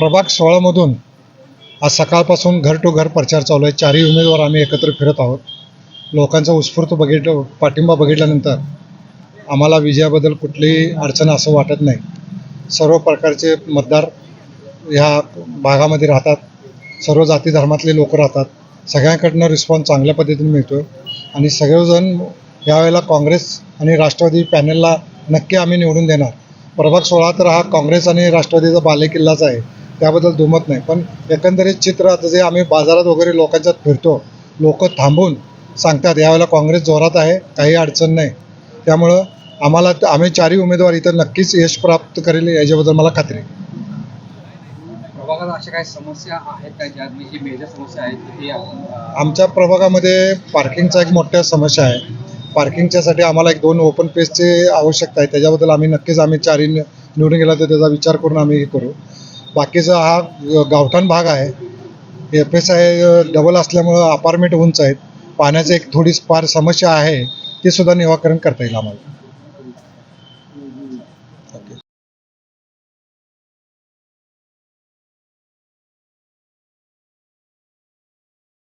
प्रभाग 16मधून आज सकाळपासून घर टू घर प्रचार चालू आहे. चारही उमेदवार आम्ही एकत्र फिरत आहोत. लोकांचा उत्स्फूर्त पाठिंबा बघितल्यानंतर आम्हाला विजयाबद्दल कुठलीही अडचण असं वाटत नाही. सर्व प्रकारचे मतदार ह्या भागामध्ये राहतात. सर्व जाती धर्मातले लोक राहतात. सगळ्यांकडनं रिस्पॉन्स चांगल्या पद्धतीने मिळतो आहे आणि सगळेजण यावेळेला काँग्रेस आणि राष्ट्रवादी पॅनलला नक्की आम्ही निवडून देणार. प्रभाग 16 तर हा काँग्रेस आणि राष्ट्रवादीचा बालेकिल्लाच आहे, त्याबद्दल दुमत नाही. पण एकंदरीत चित्र आता जे आम्ही बाजारात वगैरे लोकांच्यात फिरतो, लोक थांबून सांगतात यावेळेला काँग्रेस जोरात आहे, काही अडचण नाही. त्यामुळं आम्ही चारही उमेदवार इथं नक्कीच यश प्राप्त करेल याच्याबद्दल मला खात्री आहे. प्रभागात अशा काही समस्या आहेत का ज्यात जी मेजर समस्या आहेत ती आमच्या प्रभागामध्ये पार्किंगचा एक मोठ्या समस्या आहे. पार्किंगच्यासाठी आम्हाला एक 2 ओपन स्पेसची आवश्यकता आहे. त्याच्याबद्दल आम्ही चारही निवडून गेला तर त्याचा विचार करून आम्ही हे करू. बाकीचा हा गावठाण भाग आहे. FSI डबल असल्यामुळं अपार्टमेंट उंच आहेत. पाण्याची एक थोडी फार समस्या आहे, ती सुद्धा निराकरण करता येईल आम्हाला.